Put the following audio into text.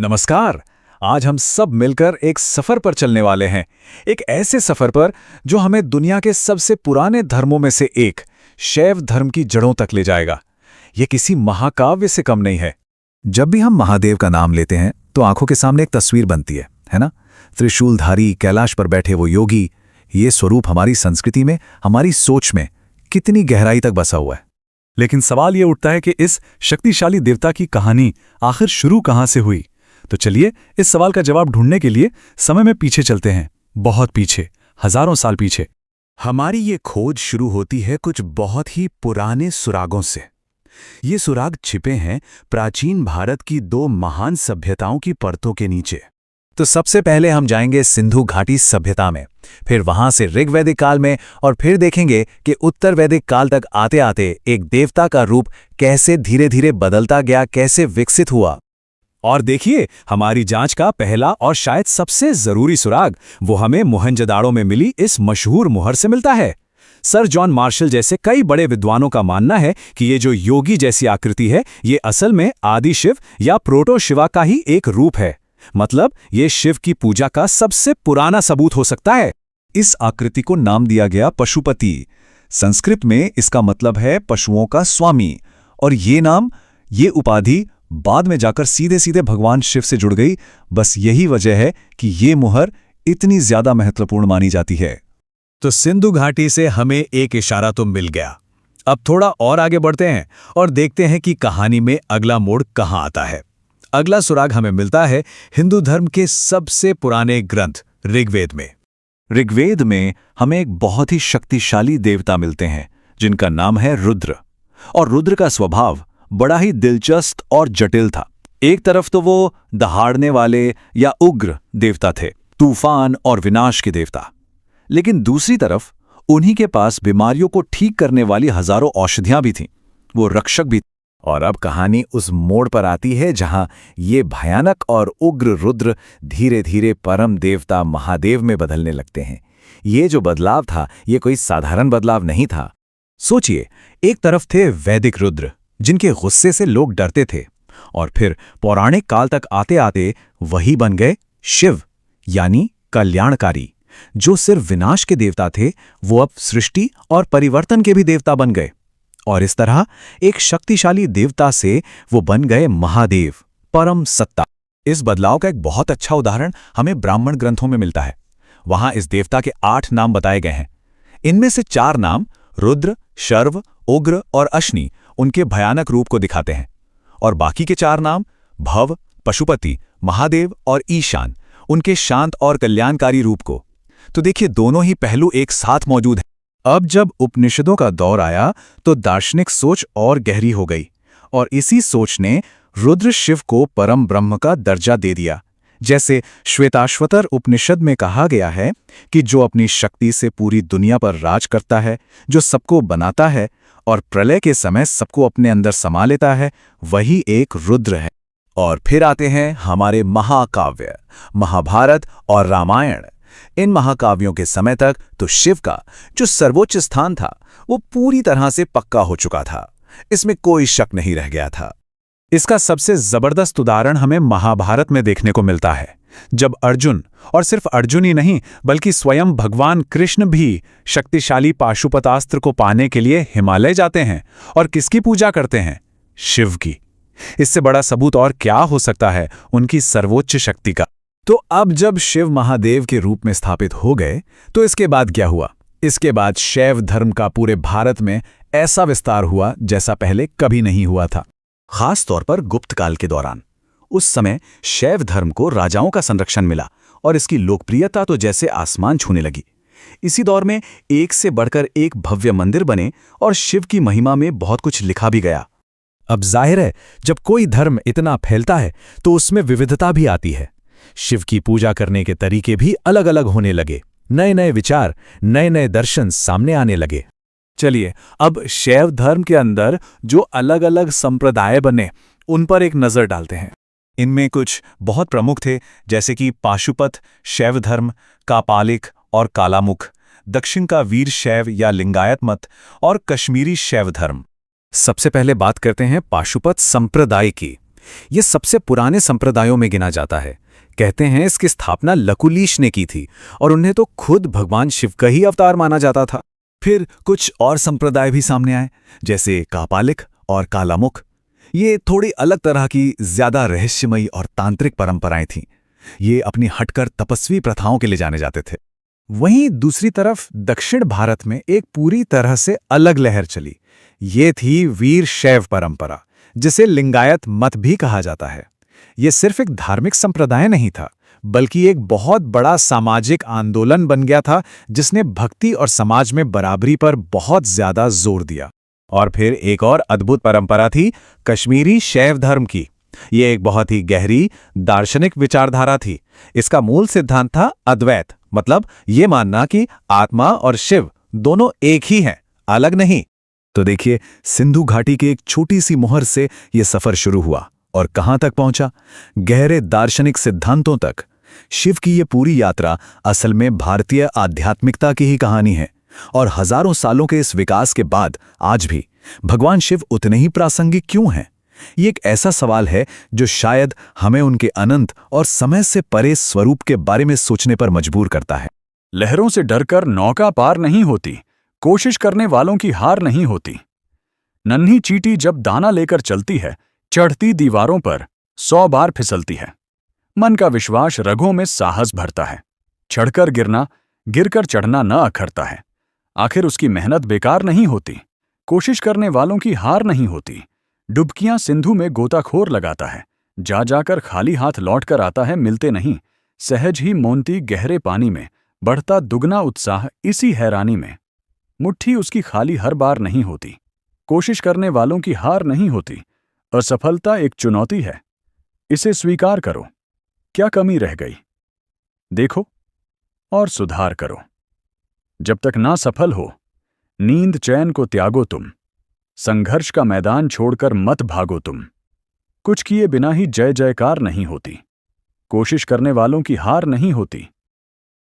नमस्कार। आज हम सब मिलकर एक सफर पर चलने वाले हैं। एक ऐसे सफर पर जो हमें दुनिया के सबसे पुराने धर्मों में से एक शैव धर्म की जड़ों तक ले जाएगा। यह किसी महाकाव्य से कम नहीं है। जब भी हम महादेव का नाम लेते हैं तो आंखों के सामने एक तस्वीर बनती है ना? त्रिशूलधारी कैलाश पर बैठे वो योगी। ये स्वरूप हमारी संस्कृति में, हमारी सोच में कितनी गहराई तक बसा हुआ है। लेकिन सवाल ये उठता है कि इस शक्तिशाली देवता की कहानी आखिर शुरू कहां से हुई। तो चलिए इस सवाल का जवाब ढूंढने के लिए समय में पीछे चलते हैं, बहुत पीछे, हजारों साल पीछे। हमारी ये खोज शुरू होती है कुछ बहुत ही पुराने सुरागों से। ये सुराग छिपे हैं प्राचीन भारत की दो महान सभ्यताओं की परतों के नीचे। तो सबसे पहले हम जाएंगे सिंधु घाटी सभ्यता में, फिर वहां से ऋग्वैदिक काल में, और फिर देखेंगे कि उत्तर वैदिक काल तक आते आते एक देवता का रूप कैसे धीरे धीरे बदलता गया, कैसे विकसित हुआ। और देखिए, हमारी जांच का पहला और शायद सबसे जरूरी सुराग वो हमें मोहनजोदाड़ो में मिली इस मशहूर मुहर से मिलता है। सर जॉन मार्शल जैसे कई बड़े विद्वानों का मानना है कि ये जो योगी जैसी आकृति है, ये असल में आदि शिव या प्रोटो शिवा का ही एक रूप है। मतलब ये शिव की पूजा का सबसे पुराना सबूत हो सकता है। इस आकृति को नाम दिया गया पशुपति। संस्कृत में इसका मतलब है पशुओं का स्वामी, और ये उपाधि बाद में जाकर सीधे सीधे भगवान शिव से जुड़ गई। बस यही वजह है कि ये मुहर इतनी ज्यादा महत्वपूर्ण मानी जाती है। तो सिंधु घाटी से हमें एक इशारा तो मिल गया। अब थोड़ा और आगे बढ़ते हैं और देखते हैं कि कहानी में अगला मोड़ कहां आता है। अगला सुराग हमें मिलता है हिंदू धर्म के सबसे पुराने ग्रंथ ऋग्वेद में। ऋग्वेद में हमें एक बहुत ही शक्तिशाली देवता मिलते हैं जिनका नाम है रुद्र। और रुद्र का स्वभाव बड़ा ही दिलचस्प और जटिल था। एक तरफ तो वो दहाड़ने वाले या उग्र देवता थे, तूफान और विनाश के देवता, लेकिन दूसरी तरफ उन्हीं के पास बीमारियों को ठीक करने वाली हजारों औषधियां भी थीं। वो रक्षक भी। और अब कहानी उस मोड़ पर आती है जहां ये भयानक और उग्र रुद्र धीरे धीरे परम देवता महादेव में बदलने लगते हैं। ये जो बदलाव था, ये कोई साधारण बदलाव नहीं था। सोचिए, एक तरफ थे वैदिक रुद्र जिनके गुस्से से लोग डरते थे, और फिर पौराणिक काल तक आते आते वही बन गए शिव, यानी कल्याणकारी। जो सिर्फ विनाश के देवता थे, वो अब सृष्टि और परिवर्तन के भी देवता बन गए। और इस तरह एक शक्तिशाली देवता से वो बन गए महादेव, परम सत्ता। इस बदलाव का एक बहुत अच्छा उदाहरण हमें ब्राह्मण ग्रंथों में मिलता है। वहां इस देवता के 8 नाम बताए गए हैं। इनमें से 4 नाम रुद्र, शर्व, उग्र और अश्नि उनके भयानक रूप को दिखाते हैं, और बाकी के 4 नाम भव, पशुपति, महादेव और ईशान उनके शांत और कल्याणकारी रूप को। तो देखिए, दोनों ही पहलू एक साथ मौजूद हैं। अब जब उपनिषदों का दौर आया तो दार्शनिक सोच और गहरी हो गई, और इसी सोच ने रुद्र शिव को परम ब्रह्म का दर्जा दे दिया। जैसे श्वेताश्वतर उपनिषद में कहा गया है कि जो अपनी शक्ति से पूरी दुनिया पर राज करता है, जो सबको बनाता है और प्रलय के समय सबको अपने अंदर समा लेता है, वही एक रुद्र है। और फिर आते हैं हमारे महाकाव्य, महाभारत और रामायण। इन महाकाव्यों के समय तक तो शिव का जो सर्वोच्च स्थान था, वो पूरी तरह से पक्का हो चुका था। इसमें कोई शक नहीं रह गया था। इसका सबसे जबरदस्त उदाहरण हमें महाभारत में देखने को मिलता है, जब अर्जुन, और सिर्फ अर्जुन ही नहीं बल्कि स्वयं भगवान कृष्ण भी शक्तिशाली पाशुपतास्त्र को पाने के लिए हिमालय जाते हैं। और किसकी पूजा करते हैं? शिव की। इससे बड़ा सबूत और क्या हो सकता है उनकी सर्वोच्च शक्ति का। तो अब जब शिव महादेव के रूप में स्थापित हो गए, तो इसके बाद क्या हुआ? इसके बाद शैव धर्म का पूरे भारत में ऐसा विस्तार हुआ जैसा पहले कभी नहीं हुआ था, खास तौर पर गुप्त काल के दौरान। उस समय शैव धर्म को राजाओं का संरक्षण मिला और इसकी लोकप्रियता तो जैसे आसमान छूने लगी। इसी दौर में एक से बढ़कर एक भव्य मंदिर बने और शिव की महिमा में बहुत कुछ लिखा भी गया। अब जाहिर है, जब कोई धर्म इतना फैलता है तो उसमें विविधता भी आती है। शिव की पूजा करने के तरीके भी अलग अलग होने लगे। नए नए विचार, नए नए दर्शन सामने आने लगे। चलिए, अब शैव धर्म के अंदर जो अलग अलग संप्रदाय बने, उन पर एक नजर डालते हैं। इनमें कुछ बहुत प्रमुख थे, जैसे कि पाशुपत शैव धर्म, कापालिक और कालामुख, दक्षिण का वीर शैव या लिंगायत मत, और कश्मीरी शैव धर्म। सबसे पहले बात करते हैं पाशुपत संप्रदाय की। ये सबसे पुराने संप्रदायों में गिना जाता है। कहते हैं इसकी स्थापना लकुलीश ने की थी और उन्हें तो खुद भगवान शिव का ही अवतार माना जाता था। फिर कुछ और संप्रदाय भी सामने आए, जैसे कापालिक और कालामुख। ये थोड़ी अलग तरह की ज्यादा रहस्यमयी और तांत्रिक परंपराएं थीं। ये अपनी हटकर तपस्वी प्रथाओं के लिए जाने जाते थे। वहीं दूसरी तरफ दक्षिण भारत में एक पूरी तरह से अलग लहर चली। ये थी वीर शैव परंपरा, जिसे लिंगायत मत भी कहा जाता है। ये सिर्फ एक धार्मिक संप्रदाय नहीं था, बल्कि एक बहुत बड़ा सामाजिक आंदोलन बन गया था, जिसने भक्ति और समाज में बराबरी पर बहुत ज्यादा जोर दिया। और फिर एक और अद्भुत परंपरा थी कश्मीरी शैव धर्म की। ये एक बहुत ही गहरी दार्शनिक विचारधारा थी। इसका मूल सिद्धांत था अद्वैत, मतलब ये मानना कि आत्मा और शिव दोनों एक ही हैं, अलग नहीं। तो देखिए, सिंधु घाटी की एक छोटी सी मोहर से यह सफर शुरू हुआ और कहां तक पहुंचा? गहरे दार्शनिक सिद्धांतों तक। शिव की ये पूरी यात्रा असल में भारतीय आध्यात्मिकता की ही कहानी है। और हजारों सालों के इस विकास के बाद आज भी भगवान शिव उतने ही प्रासंगिक क्यों हैं? ये एक ऐसा सवाल है जो शायद हमें उनके अनंत और समय से परे स्वरूप के बारे में सोचने पर मजबूर करता है। लहरों से डरकर नौका पार नहीं होती, कोशिश करने वालों की हार नहीं होती। नन्ही चींटी जब दाना लेकर चलती है, चढ़ती दीवारों पर 100 बार फिसलती है। मन का विश्वास रगों में साहस भरता है। चढ़कर गिरना, गिरकर चढ़ना न अखरता है। आखिर उसकी मेहनत बेकार नहीं होती। कोशिश करने वालों की हार नहीं होती। डुबकियां सिंधु में गोताखोर लगाता है, जा जाकर खाली हाथ लौट कर आता है, मिलते नहीं। सहज ही मोंती गहरे पानी में, बढ़ता दुगना उत्साह इसी हैरानी में। मुट्ठी उसकी खाली हर बार नहीं होती। कोशिश करने वालों की हार नहीं होती। असफलता एक चुनौती है, इसे स्वीकार करो। क्या कमी रह गई देखो और सुधार करो। जब तक ना सफल हो, नींद चैन को त्यागो तुम। संघर्ष का मैदान छोड़कर मत भागो तुम। कुछ किए बिना ही जय जयकार नहीं होती। कोशिश करने वालों की हार नहीं होती।